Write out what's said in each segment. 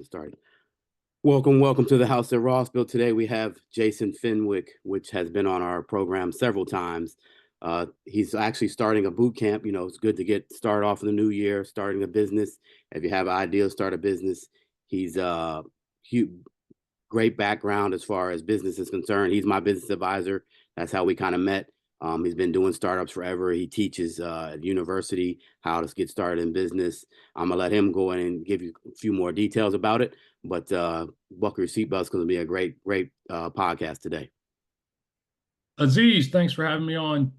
Started. Welcome to the House at Rossville. Today we have Jason Fenwick, which has been on our program several times. He's actually starting a boot camp. You know, it's good to get started off in the new year, starting a business. If you have an idea to start a business, he's great background as far as business is concerned. He's my business advisor. That's how we kind of met. He's been doing startups forever. He teaches at university how to get started in business. I'm gonna let him go in and give you a few more details about it. But buckle your seatbelts, because it'll be a great podcast today. Aziz, thanks for having me on,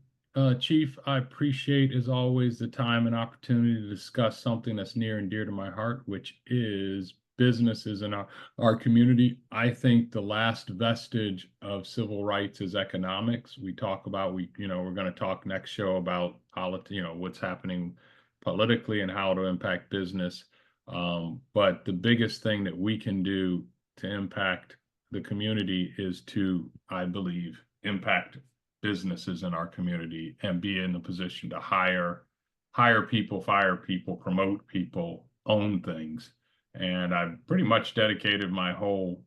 Chief. I appreciate, as always, the time and opportunity to discuss something that's near and dear to my heart, which is businesses in our community. I think the last vestige of civil rights is economics. We're going to talk next show about what's happening politically and how to impact business. But the biggest thing that we can do to impact the community is to, I believe, impact businesses in our community and be in the position to hire people, fire people, promote people, own things. And I've pretty much dedicated my whole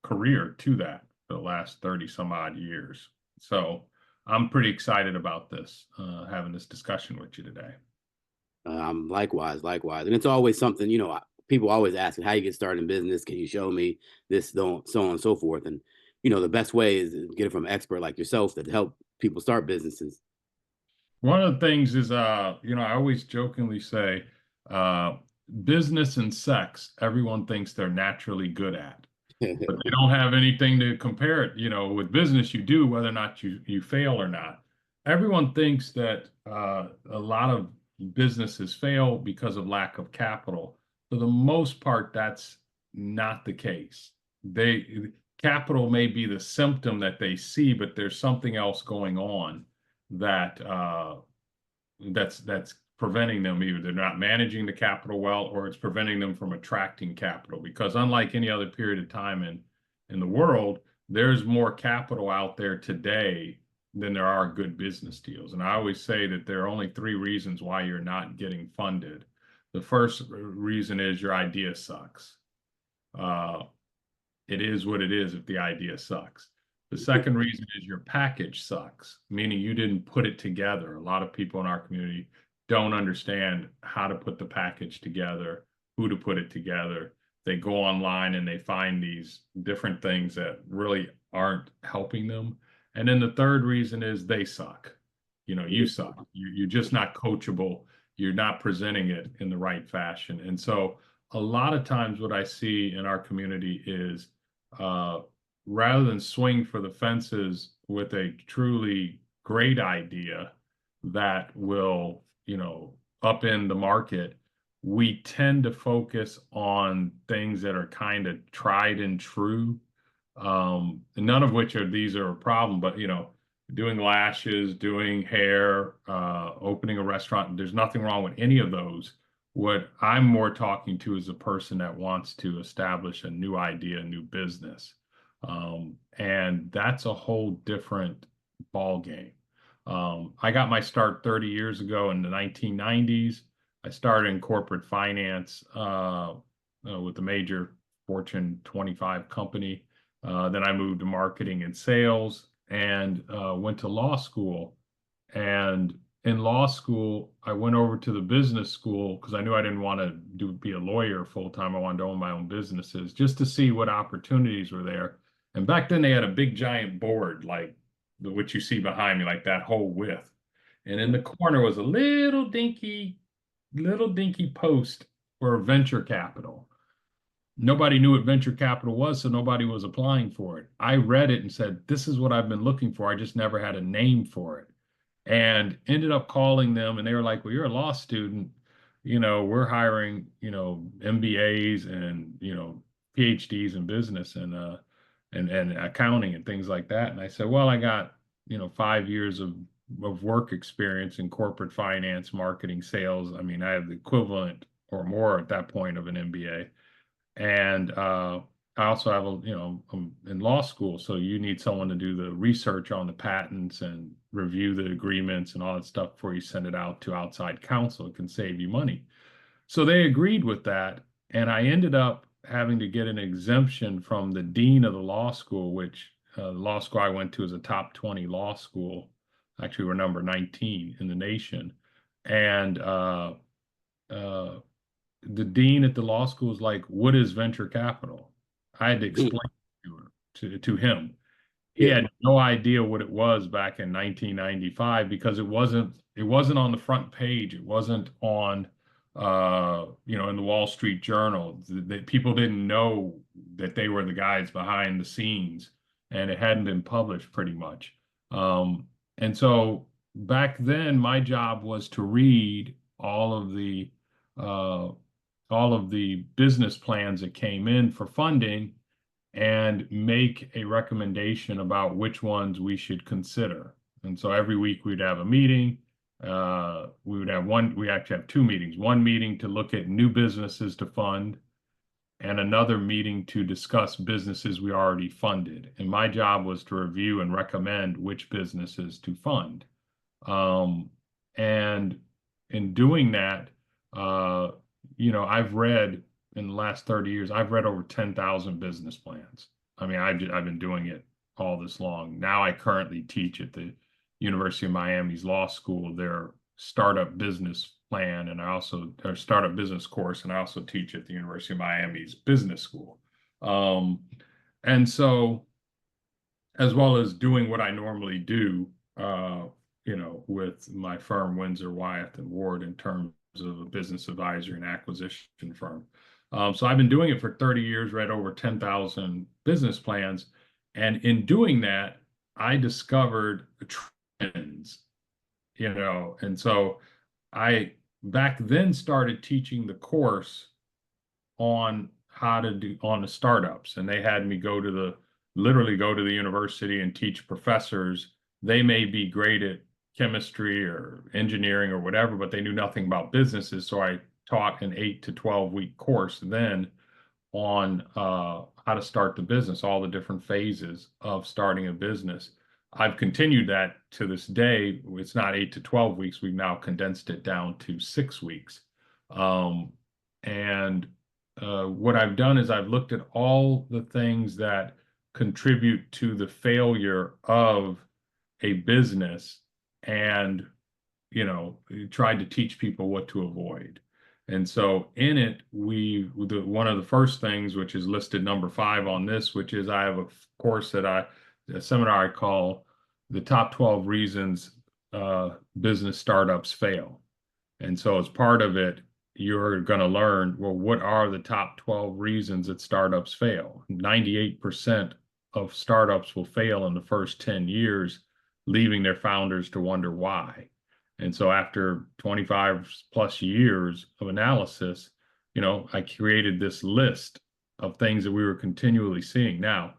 career to that for the last 30 some odd years. So I'm pretty excited about this, having this discussion with you today. Likewise. And it's always something, people always ask how you get started in business. Can you show me this, so on and so forth? And, the best way is to get it from an expert like yourself that help people start businesses. One of the things is, I always jokingly say, business and sex, everyone thinks they're naturally good at, but they don't have anything to compare it. With business, you do, whether or not you fail or not. Everyone thinks that a lot of businesses fail because of lack of capital. For the most part, that's not the case. Capital may be the symptom that they see, but there's something else going on that's preventing them. Either they're not managing the capital well, or it's preventing them from attracting capital. Because unlike any other period of time in the world, there's more capital out there today than there are good business deals. And I always say that there are only 3 reasons why you're not getting funded. The first reason is your idea sucks. It is what it is if the idea sucks. The second reason is your package sucks, meaning you didn't put it together. A lot of people in our community don't understand how to put the package together, who to put it together. They go online and they find these different things that really aren't helping them. And then the third reason is they suck. You suck. You're just not coachable. You're not presenting it in the right fashion. And so a lot of times what I see in our community is rather than swing for the fences with a truly great idea that will, upend the market, we tend to focus on things that are kind of tried and true. None of which these are a problem, but doing lashes, doing hair, opening a restaurant, there's nothing wrong with any of those. What I'm more talking to is a person that wants to establish a new idea, a new business. And that's a whole different ball game. I got my start 30 years ago in the 1990s. I started in corporate finance with a major Fortune 25 company. Then I moved to marketing and sales and went to law school. And in law school, I went over to the business school because I knew I didn't want to be a lawyer full time. I wanted to own my own businesses just to see what opportunities were there. And back then they had a big giant board like what you see behind me, like that whole width. And in the corner was a little dinky post for venture capital. Nobody knew what venture capital was, so nobody was applying for it. I read it and said, this is what I've been looking for. I just never had a name for it. And ended up calling them, and they were like, well, you're a law student. We're hiring, MBAs and, PhDs in business and accounting and things like that. And I said, well, I got, 5 years of work experience in corporate finance, marketing, sales. I mean, I have the equivalent or more at that point of an MBA. And I also have I'm in law school, so you need someone to do the research on the patents and review the agreements and all that stuff before you send it out to outside counsel. It can save you money. So they agreed with that, and I ended up having to get an exemption from the dean of the law school, which the law school I went to is a top 20 law school. Actually, we're number 19 in the nation. And uh, the dean at the law school is like, what is venture capital? I had to explain to him. He Yeah. had no idea what it was back in 1995 because it wasn't on the front page. It wasn't on in the Wall Street Journal. That people didn't know that they were the guys behind the scenes, and it hadn't been published pretty much. And so back then, my job was to read uh, all of the business plans that came in for funding and make a recommendation about which ones we should consider. And so every week we'd have a meeting. We actually have two meetings, one meeting to look at new businesses to fund and another meeting to discuss businesses we already funded. And my job was to review and recommend which businesses to fund. And in doing that, I've read in the last 30 years, I've read over 10,000 business plans. I mean, I've been doing it all this long. Now I currently teach at the University of Miami's law school, their startup business plan, and their startup business course, and I also teach at the University of Miami's business school. And so, as well as doing what I normally do, with my firm, Windsor, Wyatt, and Ward, in terms of a business advisory and acquisition firm. So I've been doing it for 30 years, read over 10,000 business plans. And in doing that, I discovered trends, and so I back then started teaching the course on how to do on the startups. And they had me literally go to the university and teach professors. They may be great at chemistry or engineering or whatever, but they knew nothing about businesses. So I taught an 8 to 12 week course then on how to start the business, all the different phases of starting a business. I've continued that to this day. It's not 8 to 12 weeks. We've now condensed it down to 6 weeks. And what I've done is I've looked at all the things that contribute to the failure of a business and, tried to teach people what to avoid. And so in it, one of the first things, which is listed number 5 on this, which is I have a seminar I call the top 12 reasons business startups fail. And so as part of it, you're going to learn, well, what are the top 12 reasons that startups fail? 98% of startups will fail in the first 10 years, leaving their founders to wonder why. And so after 25 plus years of analysis, I created this list of things that we were continually seeing. Now,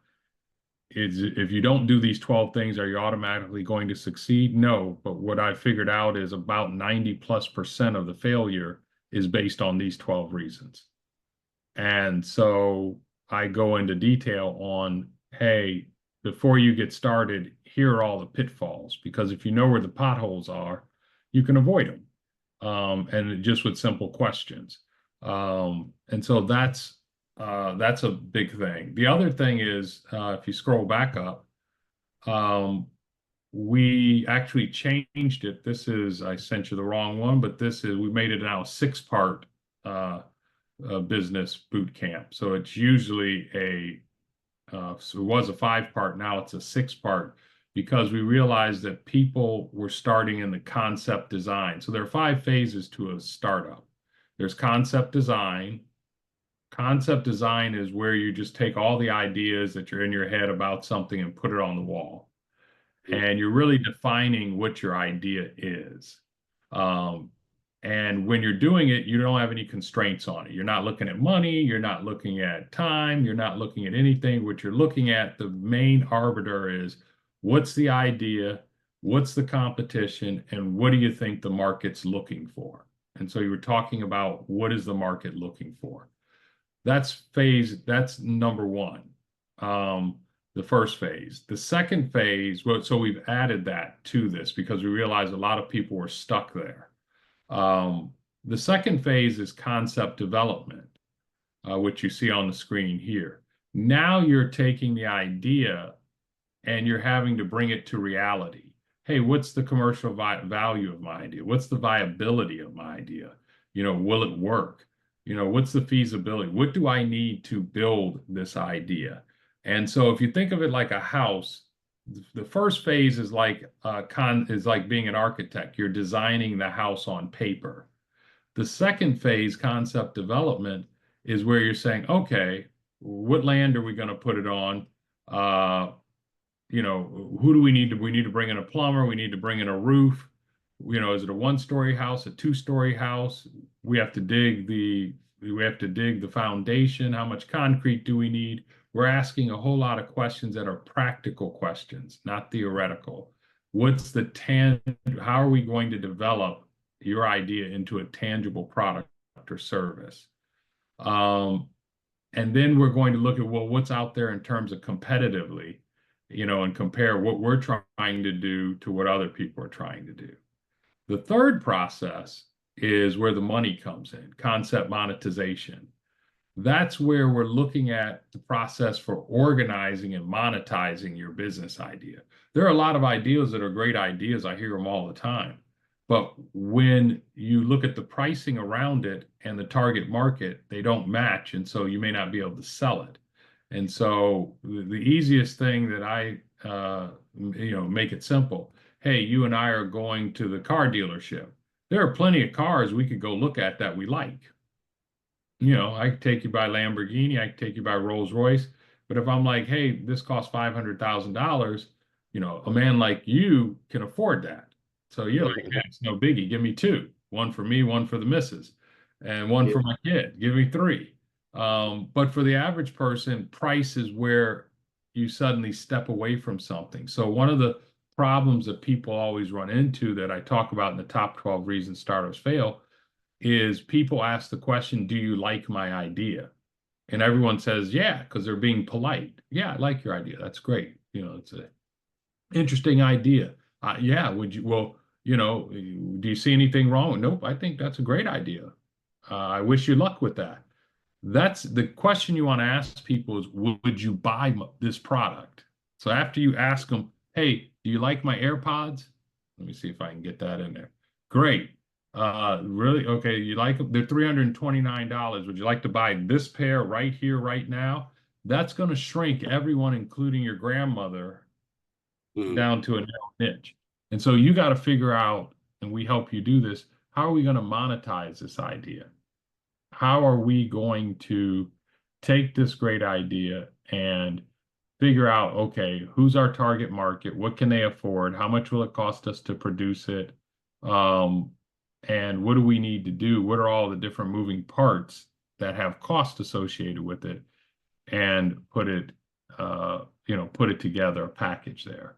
if you don't do these 12 things, are you automatically going to succeed? No. But what I figured out is about 90+% of the failure is based on these 12 reasons. And so I go into detail on, hey, before you get started, here are all the pitfalls, because if you know where the potholes are, you can avoid them, and just with simple questions. And so that's a big thing. The other thing is, if you scroll back up, we actually changed it. I sent you the wrong one, but we made it now a 6-part business boot camp. So it's usually so it was a 5-part, now it's a 6-part, because we realized that people were starting in the concept design. So there are 5 phases to a startup. There's concept design. Concept design is where you just take all the ideas that you're in your head about something and put it on the wall. And you're really defining what your idea is. And when you're doing it, you don't have any constraints on it. You're not looking at money. You're not looking at time. You're not looking at anything. What you're looking at, the main arbiter is, what's the idea? What's the competition? And what do you think the market's looking for? And so you were talking about, what is the market looking for? That's number 1. The first phase. The second phase, so we've added that to this because we realized a lot of people were stuck there. The second phase is concept development. which you see on the screen here. Now you're taking the idea and you're having to bring it to reality. Hey, what's the commercial value of my idea? What's the viability of my idea? Will it work? What's the feasibility? What do I need to build this idea? And so if you think of it like a house, the first phase is like being an architect. You're designing the house on paper. The second phase, concept development, is where you're saying, okay, what land are we going to put it on? Who do we need to? We need to bring in a plumber. We need to bring in a roof. Is it a one-story house, a two-story house? We have to dig the foundation. How much concrete do we need? We're asking a whole lot of questions that are practical questions, not theoretical. How are we going to develop your idea into a tangible product or service? And then we're going to look at, well, what's out there in terms of competitively, and compare what we're trying to do to what other people are trying to do. The third process is where the money comes in, concept monetization. That's where we're looking at the process for organizing and monetizing your business idea. There are a lot of ideas that are great ideas. I hear them all the time. But when you look at the pricing around it and the target market, they don't match. And so you may not be able to sell it. And so the easiest thing that I, make it simple. Hey, you and I are going to the car dealership. There are plenty of cars we could go look at that we like. I could take you by Lamborghini, I could take you by Rolls Royce. But if I'm like, hey, this costs $500,000, a man like you can afford that. So you're like, yeah, it's no biggie. Give me two, one for me, one for the missus, and one for my kid. Give me three. But for the average person, price is where you suddenly step away from something. So one of the problems that people always run into that I talk about in the top 12 reasons startups fail is people ask the question, do you like my idea? And everyone says, yeah, because they're being polite. Yeah, I like your idea. That's great. It's an interesting idea. Yeah, do you see anything wrong? Nope, I think that's a great idea. I wish you luck with that. That's the question you want to ask people is, would you buy this product? So after you ask them, hey, do you like my AirPods? Let me see if I can get that in there. Great. Really? Okay, you like them? They're $329. Would you like to buy this pair right here, right now? That's going to shrink everyone, including your grandmother, down to a narrow niche. And so you got to figure out, and we help you do this, how are we going to monetize this idea? How are we going to take this great idea and figure out, okay, who's our target market? What can they afford? How much will it cost us to produce it? And what do we need to do? What are all the different moving parts that have cost associated with it? And put it together, a package there.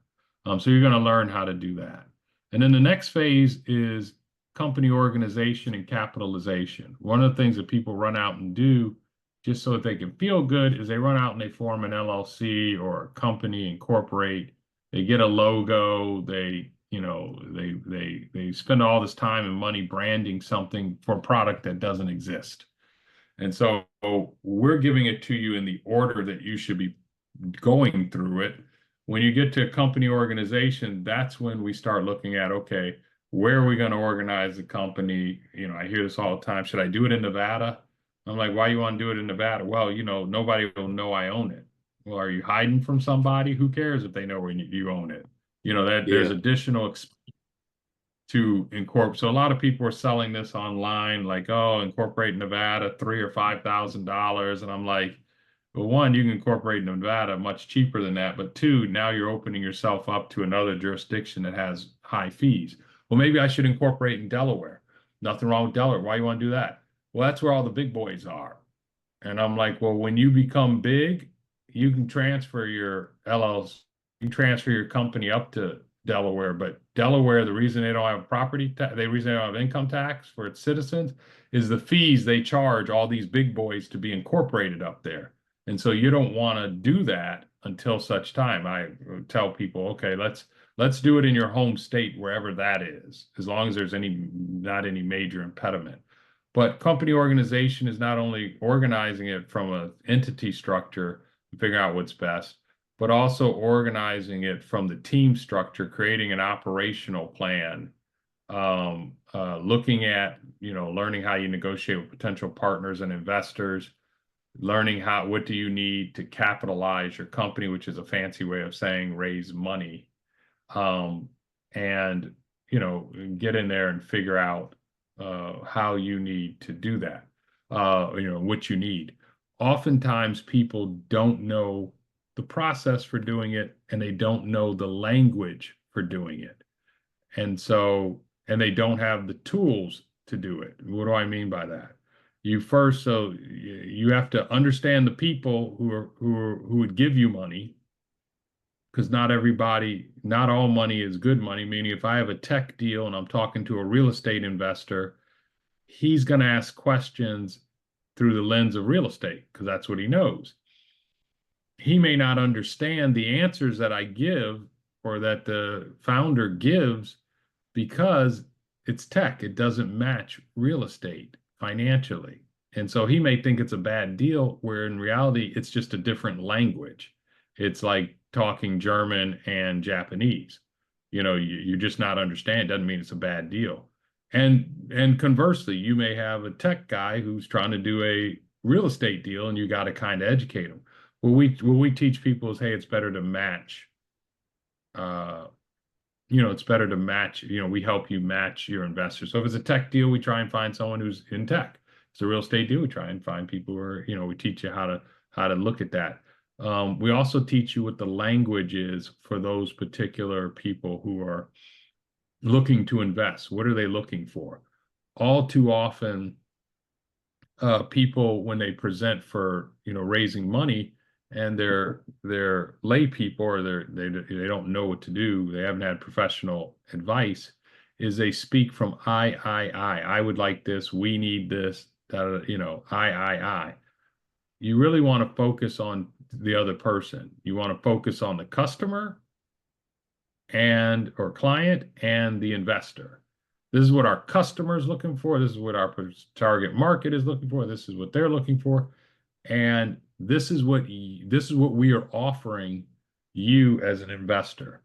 So you're going to learn how to do that. And then the next phase is company organization and capitalization. One of the things that people run out and do just so that they can feel good is they run out and they form an LLC or a company, incorporate, they get a logo, they spend all this time and money branding something for a product that doesn't exist. And so we're giving it to you in the order that you should be going through it. When you get to a company organization, that's when we start looking at, okay, where are we going to organize the company? I hear this all the time. Should I do it in Nevada? I'm like, why you want to do it in Nevada? Well, nobody will know I own it. Well, are you hiding from somebody? Who cares if they know where you own it? There's additional to incorporate. So a lot of people are selling this online, like, oh, incorporate Nevada, $3,000 or $5,000. And I'm like, well, one, you can incorporate Nevada much cheaper than that. But two, now you're opening yourself up to another jurisdiction that has high fees. Well, maybe I should incorporate in Delaware. Nothing wrong with Delaware. Why you want to do that? Well, that's where all the big boys are. And I'm like, well, when you become big, you can transfer your LLC, you can transfer your company up to Delaware. But Delaware, the reason they don't have the reason they don't have income tax for its citizens is the fees they charge all these big boys to be incorporated up there. And so you don't want to do that until such time. I tell people, okay, let's do it in your home state, wherever that is, as long as there's not any major impediment. But company organization is not only organizing it from an entity structure and figuring out what's best, but also organizing it from the team structure, creating an operational plan, looking at, learning how you negotiate with potential partners and investors, learning what do you need to capitalize your company, which is a fancy way of saying raise money, um, and get in there and figure out how you need to do that, what you need. Oftentimes people don't know the process for doing it, and they don't know the language for doing it. And they don't have the tools to do it. What do I mean by that? So you have to understand the people who would give you money, because not all money is good money. Meaning, if I have a tech deal and I'm talking to a real estate investor, he's going to ask questions through the lens of real estate because that's what he knows. He may not understand the answers that I give or that the founder gives because it's tech. It doesn't match real estate financially. And so he may think it's a bad deal, where in reality, it's just a different language. It's like talking German and Japanese. You're just not understanding. Doesn't mean it's a bad deal. And conversely, you may have a tech guy who's trying to do a real estate deal, and you got to kind of educate him. What we teach people is, hey, it's better to match. It's better to match. We help you match your investors. So if it's a tech deal, we try and find someone who's in tech. If it's a real estate deal, we try and find people who are, we teach you how to look at that. We also teach you what the language is for those particular people who are looking to invest. What are they looking for? All too often, people, when they present for, raising money, and they're lay people, or they don't know what to do, they haven't had professional advice, is they speak from I would like this, we need this, I. You really want to focus on the other person. You want to focus on the customer or client and the investor. This is what our customer is looking for. This is what our target market is looking for. This is what they're looking for. And this is what we are offering you as an investor.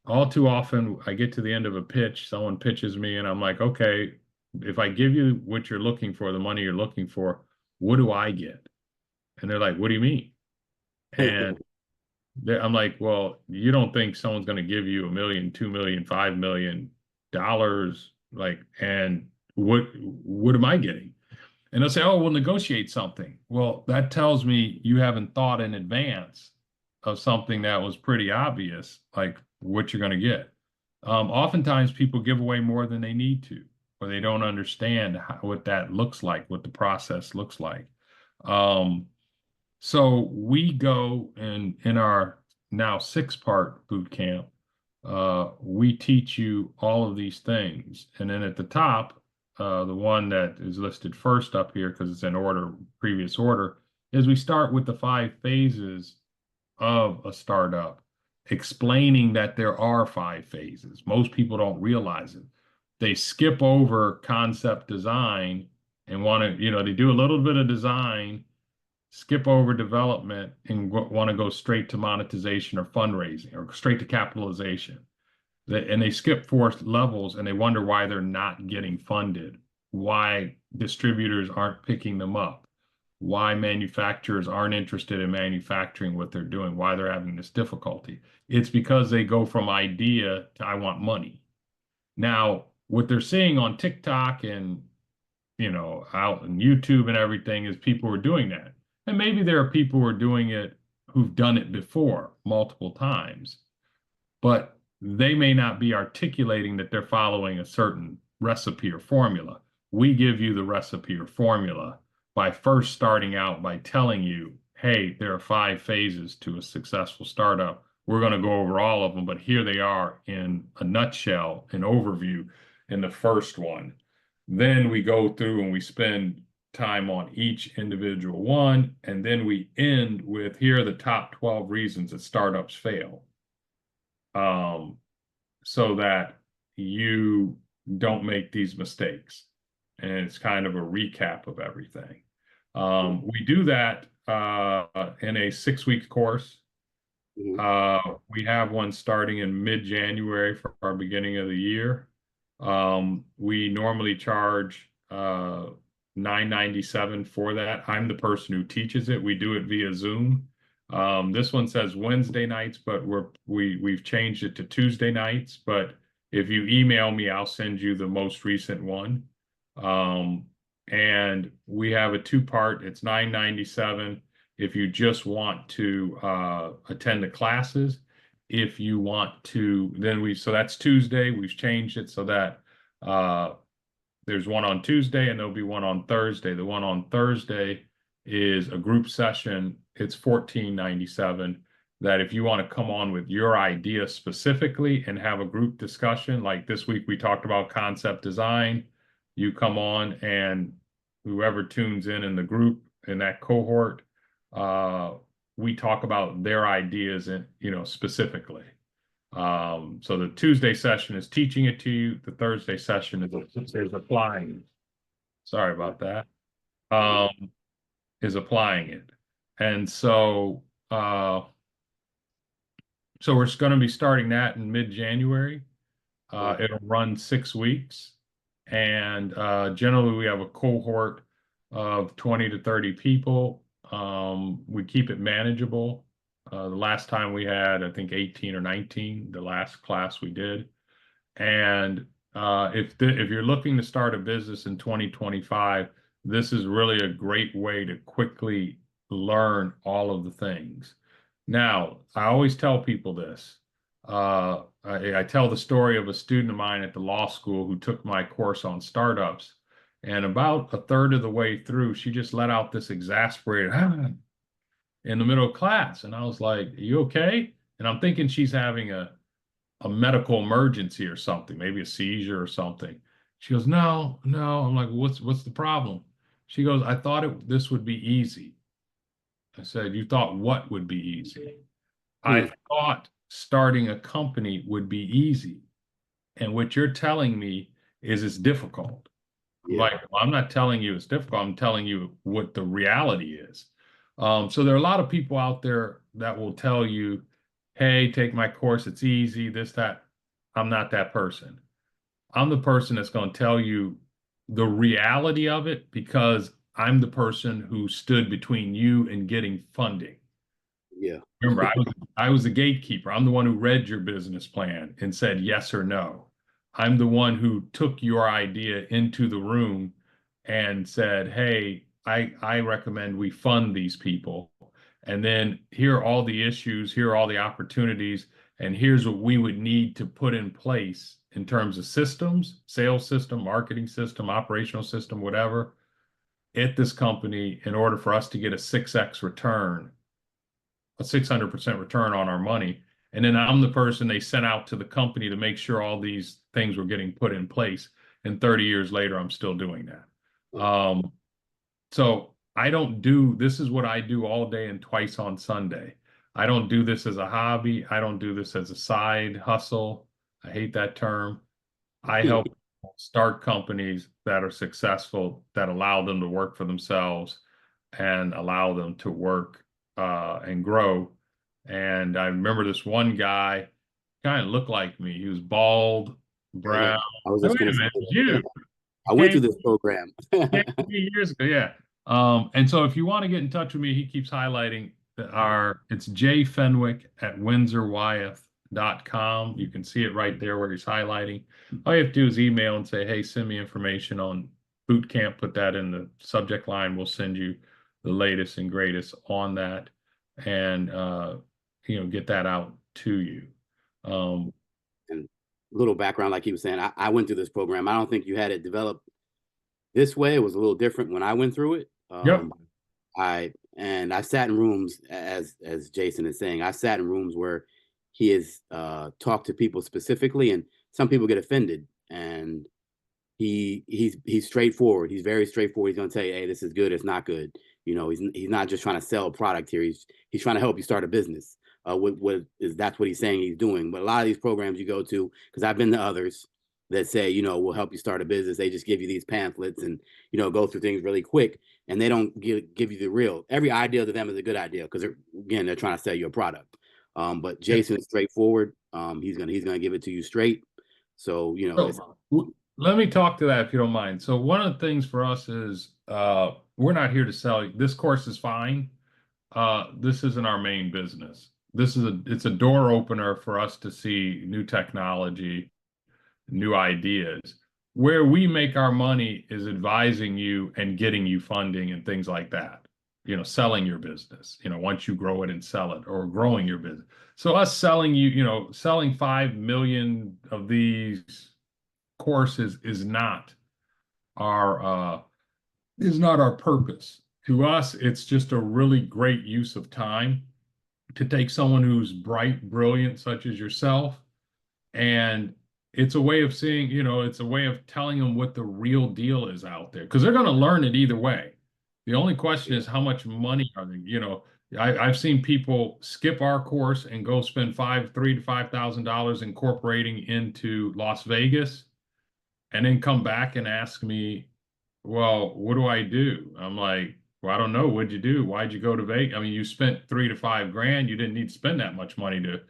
All too often, I get to the end of a pitch, someone pitches me, and I'm like, okay, if I give you what you're looking for, the money you're looking for, what do I get? And they're like, what do you mean? And I'm like, well, you don't think someone's going to give you $1 million, $2 million, $5 million, and what am I getting? And they'll say, oh, we'll negotiate something. Well, that tells me you haven't thought in advance of something that was pretty obvious, like what you're going to get. Oftentimes people give away more than they need to, or they don't understand what that looks like, what the process looks like. So we go in our now 6-part boot camp, we teach you all of these things. And then at the top, the one that is listed first up here, because it's in previous order, is we start with the 5 phases of a startup, explaining that there are 5 phases. Most people don't realize it. They skip over concept design and want to, they do a little bit of design, skip over development, and want to go straight to monetization or fundraising or straight to capitalization. And they skip 4 levels, and they wonder why they're not getting funded, why distributors aren't picking them up, why manufacturers aren't interested in manufacturing what they're doing, why they're having this difficulty. It's because they go from idea to I want money. Now, what they're seeing on TikTok and out on YouTube and everything is people are doing that. And maybe there are people who are doing it who've done it before multiple times, but they may not be articulating that they're following a certain recipe or formula. We give you the recipe or formula by first starting out by telling you, hey, there are 5 phases to a successful startup. We're going to go over all of them, but here they are in a nutshell, an overview in the first one. Then we go through and we spend time on each individual one, and then we end with, here are the top 12 reasons that startups fail, so that you don't make these mistakes. and it's kind of a recap of everything. We do that in a 6-week course. We have one starting in mid-January for our beginning of the year. We normally charge $9.97 for that. I'm the person who teaches it. We do it via Zoom. This one says Wednesday nights, but we've changed it to Tuesday nights. But if you email me, I'll send you the most recent one. And we have a 2-part. It's $9.97 if you just want to attend the classes. If you want to, so that's Tuesday. We've changed it so that there's one on Tuesday and there'll be one on Thursday. The one on Thursday is a group session. It's $14.97. That if you want to come on with your idea specifically and have a group discussion, like this week we talked about concept design, you come on and whoever tunes in the group in that cohort, we talk about their ideas and specifically. So the Tuesday session is teaching it to you. The Thursday session is applying. Sorry about that. Is applying it. And so we're going to be starting that in mid-January. It'll run 6 weeks. And generally we have a cohort of 20 to 30 people. We keep it manageable. The last time we had, I think 18 or 19, the last class we did. And if you're looking to start a business in 2025, this is really a great way to quickly learn all of the things. Now, I always tell people this. I tell the story of a student of mine at the law school who took my course on startups. And about a third of the way through, she just let out this exasperated in the middle of class. And I was like, "Are you okay?" And I'm thinking she's having a medical emergency or something, maybe a seizure or something. She goes, no. I'm like, what's the problem? She goes, I thought this would be easy. I said, you thought what would be easy? I thought starting a company would be easy. And what you're telling me is it's difficult. Like, well, I'm not telling you it's difficult. I'm telling you what the reality is. So there are a lot of people out there that will tell you, hey, take my course. It's easy, this, that. I'm not that person. I'm the person that's going to tell you the reality of it because I'm the person who stood between you and getting funding. Yeah. Remember, I was the gatekeeper. I'm the one who read your business plan and said yes or no. I'm the one who took your idea into the room and said, hey, I recommend we fund these people. And then here are all the issues, here are all the opportunities, and here's what we would need to put in place in terms of systems, sales system, marketing system, operational system, whatever, at this company in order for us to get a 6x return, a 600% return on our money. And then I'm the person they sent out to the company to make sure all these things were getting put in place. And 30 years later, I'm still doing that. So this is what I do all day and twice on Sunday. I don't do this as a hobby. I don't do this as a side hustle. I hate that term. I help start companies that are successful, that allow them to work for themselves and allow them to work and grow. And I remember this one guy kind of looked like me. He was bald, brown. I was just going to say, you. I went through this program. 3 years ago, yeah. And so if you want to get in touch with me, he keeps highlighting it's J Fenwick at windsorwyeth.com. You can see it right there where he's highlighting. All you have to do is email and say, hey, send me information on Bootcamp. Put that in the subject line. We'll send you the latest and greatest on that and, get that out to you. And little background, like he was saying, I went through this program. I don't think you had it developed this way. It was a little different when I went through it. Yep. I sat in rooms, as Jason is saying, I sat in rooms where he has talked to people specifically, and some people get offended. And he's straightforward. He's very straightforward. He's going to tell you, hey, this is good, it's not good. He's not just trying to sell a product here. He's trying to help you start a business. That's what he's saying he's doing. But a lot of these programs you go to, because I've been to others, that say, we'll help you start a business. They just give you these pamphlets and, go through things really quick. And they don't give you the real. Every idea to them is a good idea because they're trying to sell you a product. But Yeah. Jason is straightforward. He's gonna give it to you straight. So, Let me talk to that if you don't mind. So one of the things for us is we're not here to sell you. This course is fine. This isn't our main business. It's a door opener for us to see new technology, new ideas. Where we make our money is advising you and getting you funding and things like that. Selling your business, once you grow it and sell it, or growing your business. So us selling selling 5 million of these courses our is not our purpose. To us, it's just a really great use of time to take someone who's bright, brilliant, such as yourself, and it's a way of seeing, it's a way of telling them what the real deal is out there, because they're going to learn it either way. The only question is how much money are they, I've seen people skip our course and go spend $3,000 to $5,000 incorporating into Las Vegas, and then come back and ask me, well, what do I do? I'm like, well, I don't know. What'd you do? Why'd you go to Vegas? I mean, you spent 3 to 5 grand. You didn't need to spend that much money to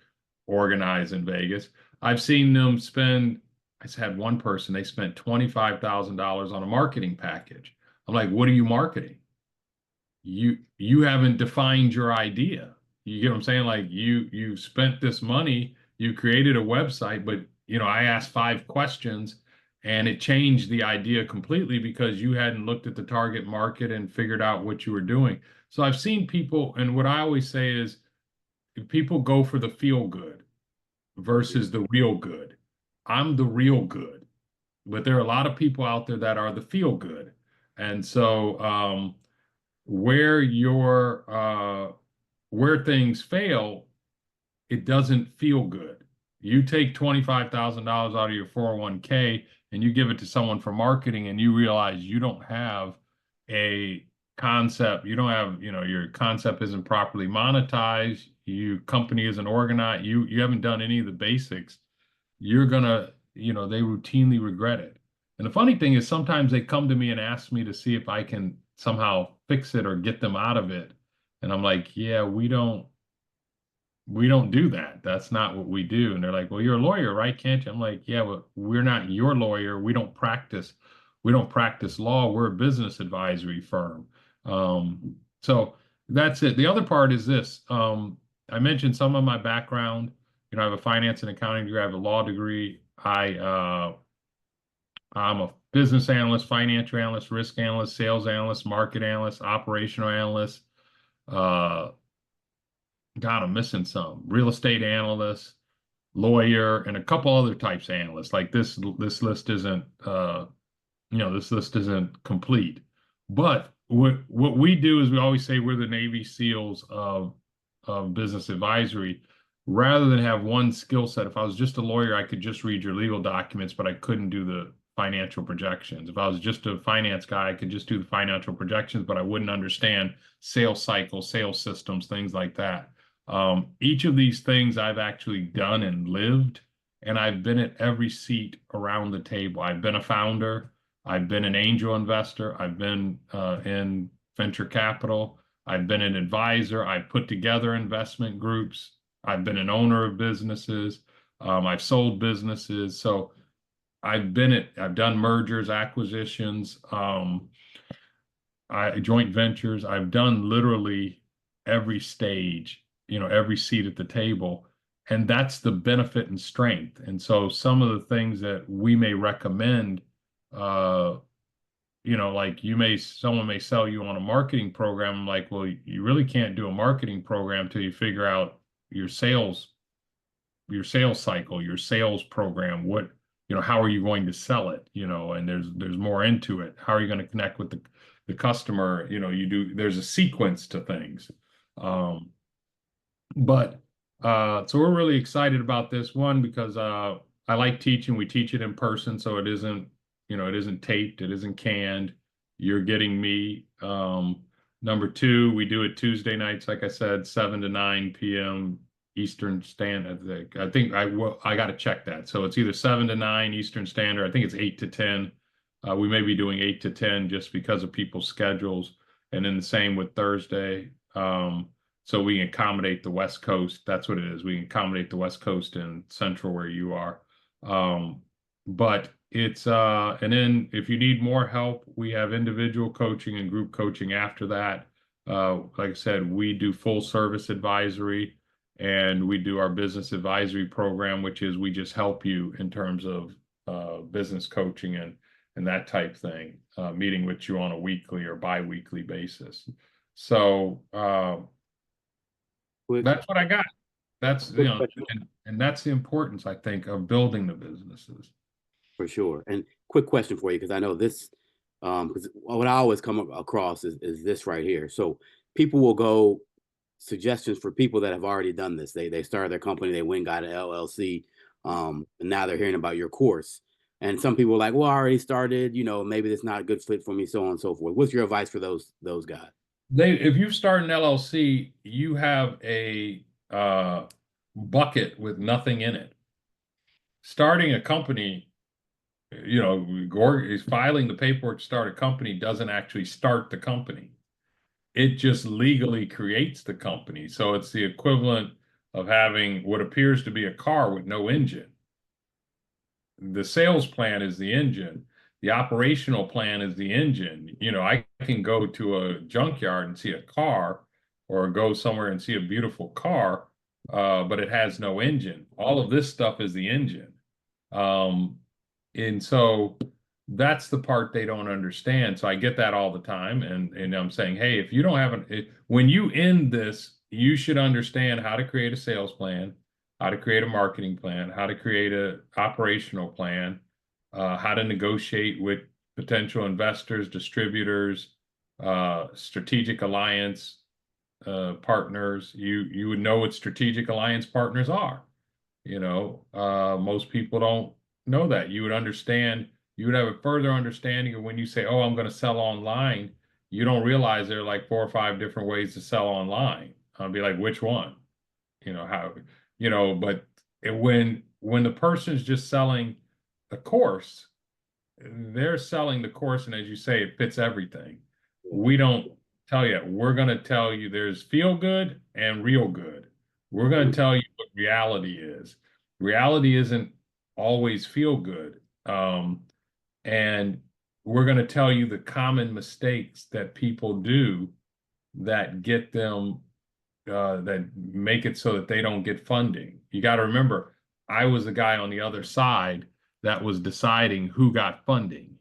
organize in Vegas. I've seen them spend, I just had one person, they spent $25,000 on a marketing package. I'm like, what are you marketing? You haven't defined your idea. You get what I'm saying? Like you spent this money, you created a website, but I asked 5 questions and it changed the idea completely because you hadn't looked at the target market and figured out what you were doing. So I've seen people, and what I always say is if people go for the feel good versus the real good. I'm the real good, but there are a lot of people out there that are the feel good. And so where where things fail, it doesn't feel good. You take $25,000 out of your 401k and you give it to someone for marketing, and you realize you don't have a concept, you don't have, your concept isn't properly monetized, your company isn't organized, you haven't done any of the basics, you're gonna, they routinely regret it. And the funny thing is sometimes they come to me and ask me to see if I can somehow fix it or get them out of it. And I'm like, yeah, we don't do that. That's not what we do. And they're like, well, you're a lawyer, right? Can't you? I'm like, yeah, but we're not your lawyer. We don't practice law. We're a business advisory firm. So that's it. The other part is this. I mentioned some of my background. I have a finance and accounting degree. I have a law degree. I'm a business analyst, financial analyst, risk analyst, sales analyst, market analyst, operational analyst. God, I'm missing some. Real estate analyst, lawyer, and a couple other types of analysts. Like this list isn't this list isn't complete. But what we do is we always say we're the Navy SEALs of business advisory. Rather than have one skill set, if I was just a lawyer, I could just read your legal documents, but I couldn't do the financial projections. If I was just a finance guy, I could just do the financial projections, but I wouldn't understand sales cycles, sales systems, things like that. Each of these things I've actually done and lived, and I've been at every seat around the table. I've been a founder. I've been an angel investor. I've been in venture capital. I've been an advisor. I've put together investment groups. I've been an owner of businesses. I've sold businesses. So I've done mergers, acquisitions, joint ventures. I've done literally every stage, every seat at the table. And that's the benefit and strength. And so some of the things that we may recommend, like someone may sell you on a marketing program. Like, well, you really can't do a marketing program till you figure out your sales cycle, your sales program. How are you going to sell it? And there's more into it. How are you going to connect with the customer? There's a sequence to things. But so we're really excited about this one because I like teaching. We teach it in person, so it isn't taped, it isn't canned. You're getting me. Number two, we do it Tuesday nights, like I said, 7 to 9 p.m. Eastern Standard. I think I got to check that. So it's either 7 to 9 Eastern Standard. I think it's 8 to 10. We may be doing 8 to 10 just because of people's schedules. And then the same with Thursday. So we can accommodate the West Coast. That's what it is. We can accommodate the West Coast and Central where you are. But it's and then if you need more help, we have individual coaching and group coaching after that. Like I said, we do full service advisory and we do our business advisory program, which is we just help you in terms of business coaching and that type thing, meeting with you on a weekly or bi-weekly basis. So Quick, that's what I got. That's, quick question and that's the importance, I think, of building the businesses. for sure. And quick question for you, because I know this, because what I always come across is this right here. So people will go suggestions for people that have already done this. They started their company, they went got an LLC, and now they're hearing about your course. And some people are like, well, I already started, maybe that's not a good fit for me, so on and so forth. What's your advice for those guys? If you start an LLC, you have a bucket with nothing in it. Starting a company, filing the paperwork to start a company doesn't actually start the company. It just legally creates the company. So it's the equivalent of having what appears to be a car with no engine. The sales plan is the engine. The operational plan is the engine. I can go to a junkyard and see a car or go somewhere and see a beautiful car, but it has no engine. All of this stuff is the engine. And so that's the part they don't understand. So I get that all the time. And I'm saying, hey, if you don't have when you end this, you should understand how to create a sales plan, how to create a marketing plan, how to create an operational plan, how to negotiate with potential investors, distributors, strategic alliance partners. You would know what strategic alliance partners are. Most people don't know that. You would have a further understanding of when you say, oh, I'm going to sell online. You don't realize there are like 4 or 5 different ways to sell online. I'll be like, which one? But when the person's just selling a course, they're selling the course, and as you say, it fits everything. We don't tell you. We're going to tell you there's feel good and real good. We're going to tell you what reality is. Reality isn't always feel good. And we're going to tell you the common mistakes that people do that get them, that make it so that they don't get funding. You got to remember, I was the guy on the other side that was deciding who got funding,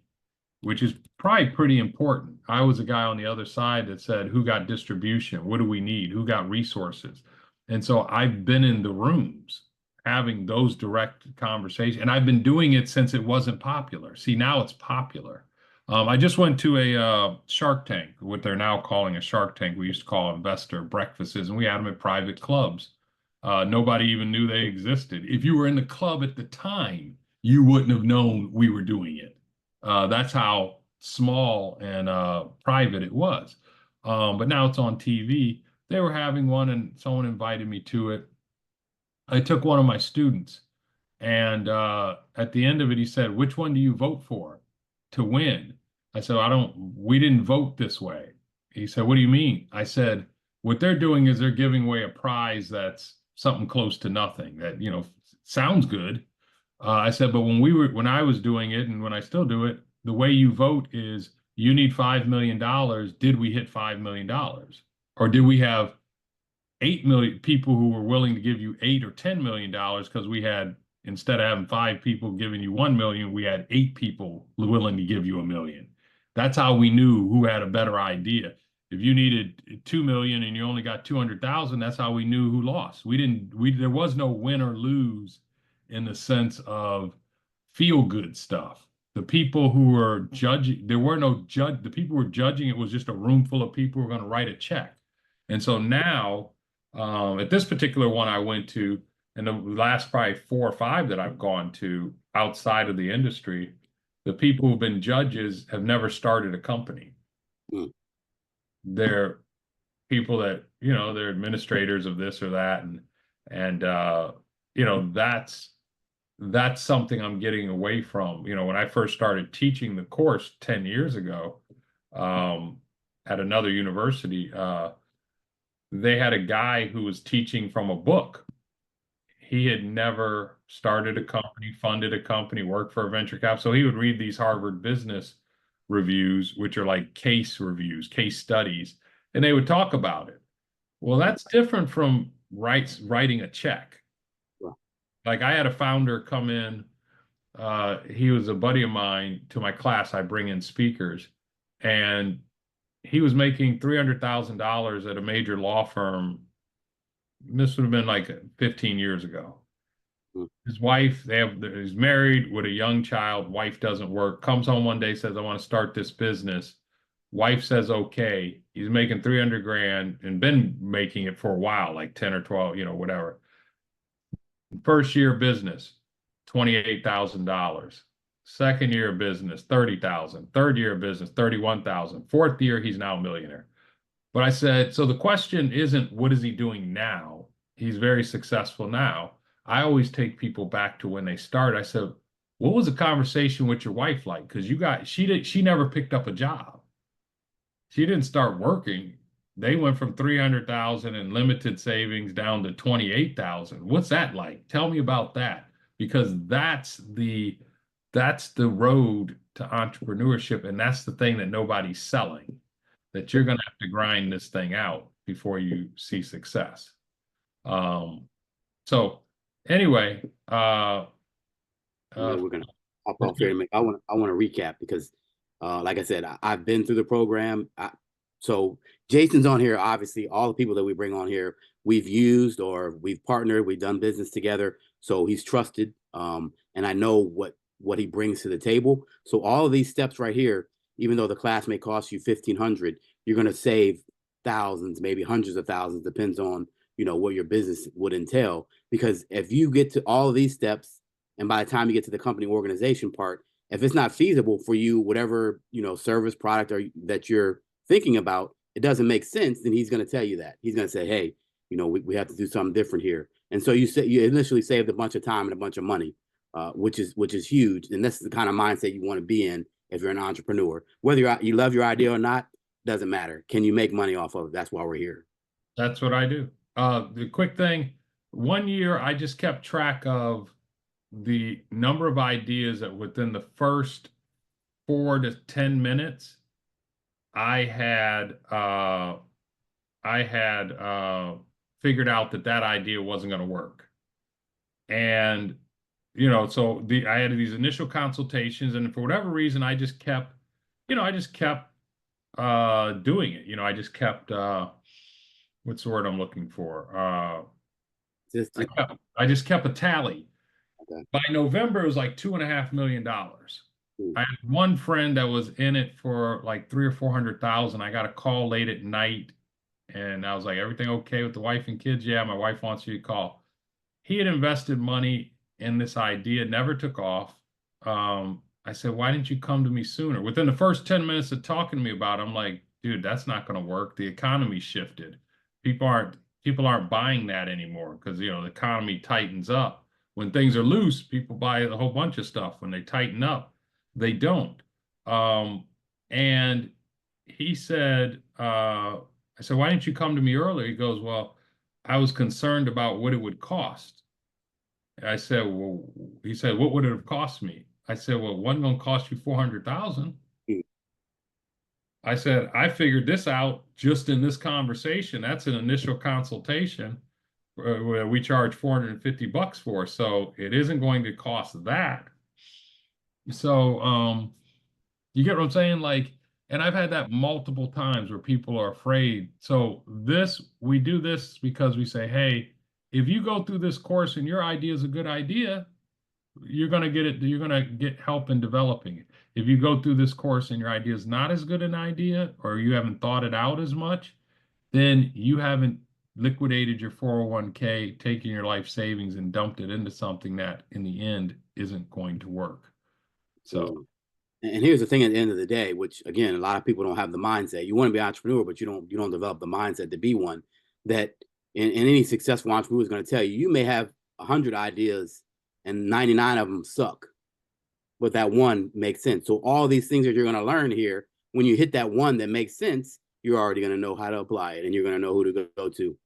which is probably pretty important. I was a guy on the other side that said, who got distribution? What do we need? Who got resources? And so I've been in the rooms having those direct conversations, and I've been doing it since it wasn't popular. See, now it's popular. I just went to a Shark Tank, what they're now calling a Shark Tank. We used to call investor breakfasts, and we had them at private clubs. Nobody even knew they existed. If you were in the club at the time, you wouldn't have known we were doing it. That's how small and private it was. But now it's on TV. They were having one, and someone invited me to it. I took one of my students, and at the end of it, he said, which one do you vote for to win? I said, we didn't vote this way. He said, what do you mean? I said, what they're doing is they're giving away a prize that's something close to nothing that, sounds good. I said, but when I was doing it and when I still do it, the way you vote is you need $5 million. Did we hit $5 million? Or did we have 8 million people who were willing to give you $8 or $10 million because we had, instead of having 5 people giving you 1 million, we had 8 people willing to give you $1 million. That's how we knew who had a better idea. If you needed 2 million and you only got 200,000, that's how we knew who lost. There was no win or lose in the sense of feel good stuff. The people who were judging, there were no judge. The people who were judging, it was just a room full of people who were going to write a check. And so now, at this particular one I went to, and the last probably 4 or 5 that I've gone to outside of the industry, the people who've been judges have never started a company. Mm. They're people that, they're administrators of this or that. And that's something I'm getting away from. When I first started teaching the course 10 years ago, at another university, they had a guy who was teaching from a book. He had never started a company, funded a company, worked for a venture cap. So he would read these Harvard business reviews, which are like case reviews, case studies, and they would talk about it. Well, that's different from writing a check. Like I had a founder come in, he was a buddy of mine to my class. I bring in speakers, and he was making $300,000 at a major law firm. This would have been like 15 years ago. His wife, he's married with a young child. Wife doesn't work. Comes home one day, says, "I want to start this business." Wife says, "Okay." He's making 300 grand and been making it for a while, like 10 or 12, whatever. First year of business, $28,000. Second year of business, 30,000. Third year of business, 31,000. Fourth year, he's now a millionaire. But I said, so the question isn't what is he doing now? He's very successful now. I always take people back to when they start. I said, what was the conversation with your wife like? Because she never picked up a job. She didn't start working. They went from 300,000 in limited savings down to 28,000. What's that like? Tell me about that. Because that's the road to entrepreneurship, and that's the thing that nobody's selling, that you're going to have to grind this thing out before you see success. So anyway, We're gonna hop off here. I want to recap because, like I said, I've been through the program. So Jason's on here. Obviously, all the people that we bring on here, we've used or we've partnered. We've done business together. So he's trusted, and I know what he brings to the table. So all of these steps right here, even though the class may cost you 1,500, you're going to save thousands, maybe hundreds of thousands, depends on what your business would entail. Because if you get to all of these steps, and by the time you get to the company organization part, if it's not feasible for you, whatever service product or that you're thinking about, it doesn't make sense, then he's going to tell you that. He's going to say, hey, we have to do something different here. And so you initially saved a bunch of time and a bunch of money, which is huge. And that's the kind of mindset you want to be in if you're an entrepreneur. Whether you love your idea or not, doesn't matter. Can you make money off of it? That's why we're here. That's what I do. The quick thing, one year I just kept track of the number of ideas that within the first 4 to 10 minutes, I had figured out that idea wasn't going to work. And so I had these initial consultations, and for whatever reason, I just kept doing it. I just kept what's the word I'm looking for? I just kept a tally. Okay. By November, it was like $2.5 million. I had one friend that was in it for like 300 or 400,000. I got a call late at night, and I was like, "Everything okay with the wife and kids?" "Yeah, my wife wants you to call." He had invested money in this idea, never took off. I said, "Why didn't you come to me sooner?" Within the first 10 minutes of talking to me about it, I'm like, "Dude, that's not going to work. The economy shifted. People aren't buying that anymore because the economy tightens up. When things are loose, people buy a whole bunch of stuff. When they tighten up, they don't." And he said, I said, "Why didn't you come to me earlier?" He goes, "Well, I was concerned about what it would cost." I said, "Well," he said, "What would it have cost me?" I said, "Well, it wasn't going to cost you 400,000. I said, "I figured this out just in this conversation. That's an initial consultation where we charge $450 for. So it isn't going to cost that." So, you get what I'm saying? Like, and I've had that multiple times where people are afraid. So we do this because we say, hey, if you go through this course and your idea is a good idea, you're going to get it. You're going to get help in developing it. If you go through this course and your idea is not as good an idea, or you haven't thought it out as much, then you haven't liquidated your 401k, taken your life savings and dumped it into something that in the end isn't going to work. So, and here's the thing: at the end of the day, which again, a lot of people don't have the mindset. You want to be an entrepreneur, but you don't develop the mindset to be one. That and any successful entrepreneur is going to tell you, you may have 100 ideas and 99 of them suck, but that one makes sense. So all these things that you're going to learn here, when you hit that one that makes sense, you're already going to know how to apply it, and you're going to know who to go Well, to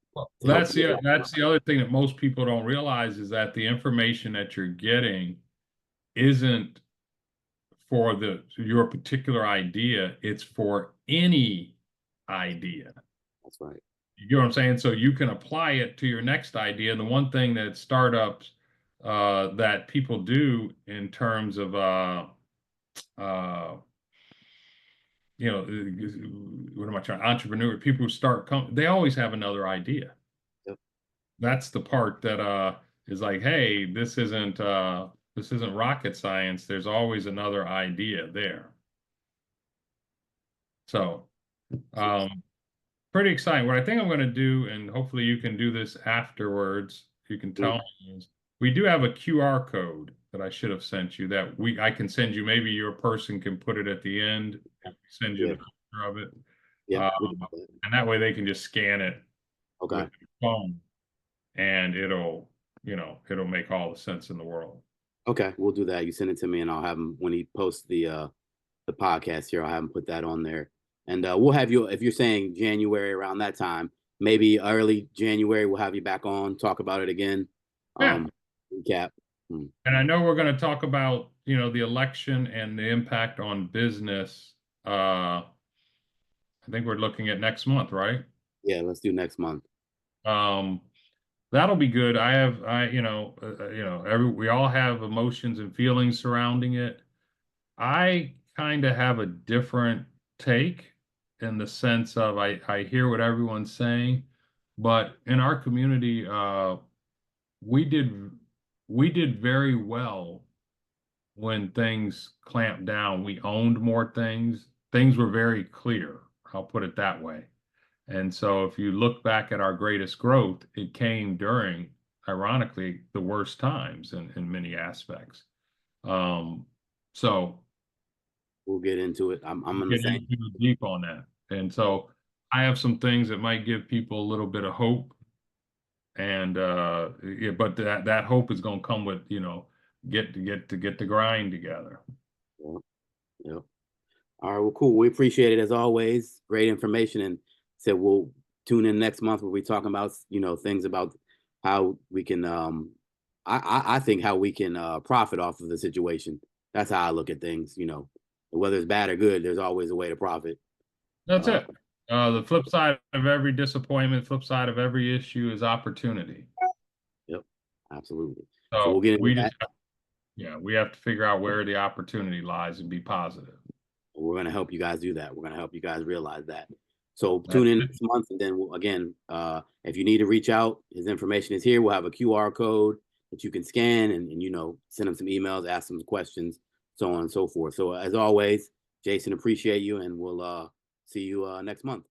help you. that's the other thing that most people don't realize is that the information that you're getting isn't for your particular idea, it's for any idea. That's right. You get what I'm saying? So you can apply it to your next idea. And the one thing that startups that people do in terms of uh, what am I trying? Entrepreneur people who they always have another idea. Yep. That's the part that is like, hey, this isn't rocket science. There's always another idea there. So pretty exciting. What I think I'm going to do, and hopefully you can do this afterwards, you can tell me, is we do have a QR code that I should have sent you that I can send you. Maybe your person can put it at the end if we send you the picture of it. Yeah. And that way they can just scan it with their phone, and it'll make all the sense in the world. Okay, we'll do that. You send it to me, and I'll have him when he posts the podcast here. I'll have him put that on there, and we'll have you, if you're saying January around that time, maybe early January, we'll have you back on, talk about it again. Recap. And I know we're going to talk about the election and the impact on business. I think we're looking at next month, right? Yeah, let's do next month. That'll be good. We all have emotions and feelings surrounding it. I kind of have a different take in the sense of I hear what everyone's saying, but in our community, we did very well when things clamped down. We owned more things. Things were very clear. I'll put it that way. And so if you look back at our greatest growth, it came during, ironically, the worst times in many aspects. So we'll get into it. I'm in the same deep on that. And so I have some things that might give people a little bit of hope. And but that hope is going to come with, get the grind together. Yeah. All right, well, cool. We appreciate it as always. Great information, and said we'll tune in next month where we talking about things about how we can I think how we can profit off of the situation. That's how I look at things. Whether it's bad or good, there's always a way to profit. That's it. The flip side of every disappointment, flip side of every issue is opportunity. Yep, absolutely. So we'll get into that. We have to figure out where the opportunity lies and be positive. We're going to help you guys do that. We're going to help you guys realize that. So tune in next month, and then again, if you need to reach out, his information is here. We'll have a QR code that you can scan and send him some emails, ask some questions, so on and so forth. So as always, Jason, appreciate you, and we'll see you next month.